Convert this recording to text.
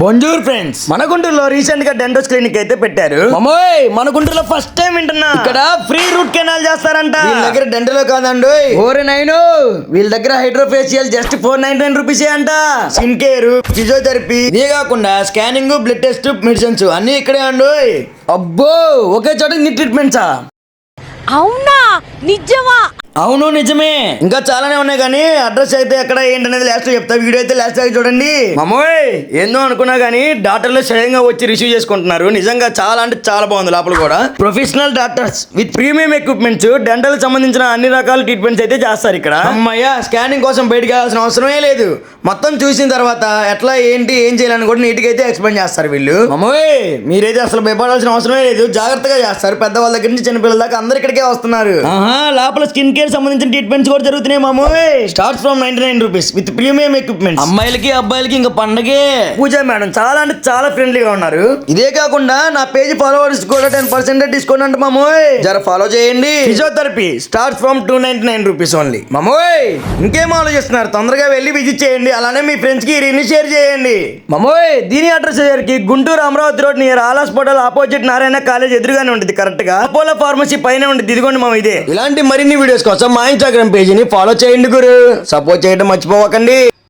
బొంజూర్ friends, మన గుంటూరులో recent గా డెంటోస్ క్లినిక్ అయితే పెట్టారు. మమ్మోయ్, మన గుంటూరులో ఫస్ట్ టైం వింటున్నా. ఇక్కడ ఫ్రీ రూట్ కెనాల్ చేస్తారంట. వీళ్ళ దగ్గర డెంటల్ కాదండి, 499. వీళ్ళ దగ్గర హైడ్రోఫేషియల్ జస్ట్ 499 రూపీసే అంట. స్కిన్ కేర్, ఫిజియోథెరపీ, ఇదే కాకుండా స్కానింగ్, బ్లడ్ టెస్ట్, మెడిసిన్స్ అన్ని ఇక్కడే అండి. అబ్బో, ఒకే చోట ఇన్ని ట్రీట్మెంట్సా? అవునా, నిజమా? అవును, నిజమే. ఇంకా చాలానే ఉన్నాయి, కానీ అడ్రస్ అయితే ఎక్కడ ఏంటనేది లాస్ట్ చెప్తా. వీడియో అయితే లాస్ట్ దాకా చూడండి. మామోయ్, ఏందో అనుకున్నా కానీ డాక్టర్లు స్వయంగా వచ్చి రిసీవ్ చేసుకుంటున్నారు. నిజంగా చాలా అంటే చాలా బాగుంది. లోపల కూడా professional doctors with premium equipments, dental సంబంధించిన అన్ని రకాల ట్రీట్మెంట్స్ అయితే చేస్తారు ఇక్కడ. అమ్మయ్య, స్కానింగ్ కోసం బయటకు వెళ్ళాల్సిన అవసరమే లేదు. మొత్తం చూసిన తర్వాత ఎట్లా ఏంటి ఏం చేయాలని కూడా నీట్గా అయితే ఎక్స్ప్లెయిన్ చేస్తారు వీళ్ళు. మామోయ్, మీరైతే అసలు భయపడాల్సిన అవసరమే లేదు. జాగ్రత్తగా చేస్తారు. పెద్దవాళ్ళ దగ్గర నుంచి చిన్నపిల్లల దాకా అందరు ఇక్కడికే వస్తున్నారు. లోపల స్కిన్ కేర్ సంబంధించిన ట్రీట్మెంట్స్ కూడా జరుగుతున్నాయి మామోయ్. Start from 99 rupees with premium equipments. అమ్మాయిలకి అబ్బాయిలకి ఇంకా పండగే. పూజ మేడం చాలా అంటే చాలా ఫ్రెండ్లీగా ఉన్నారు. ఇదే కాకుండా నా పేజ్ ఫాలోవర్స్ కూడా 10% డిస్కౌంట్ అంట మామోయ్. జర ఫాలో చేయండి. Physiotherapy start from 299 rupees only. మామోయ్, ఇంకేం ఆలోచిస్తున్నారు? తొందరగా వెళ్ళి విజిట్ చేయండి. అలానే మీ ఫ్రెండ్స్ కి రీని షేర్ చేయండి. మామోయ్, దీని అడ్రస్ వచ్చేసరికి Guntur Amaravati road near all hospital opposite Narayana college ఎదురుగానే ఉంటుంది. కరెక్ట్ గా అపోలో ఫార్మసీ పైన ఉంటుంది. ఇదిగోండి మామ ఇదే. ఇలాంటి మరిన్ని వీడియోస్ కోసం మా ఇన్స్టాగ్రామ్ పేజీని ఫాలో చేయండి గురు. సపోర్ట్ చేయడం మర్చిపోవకండి.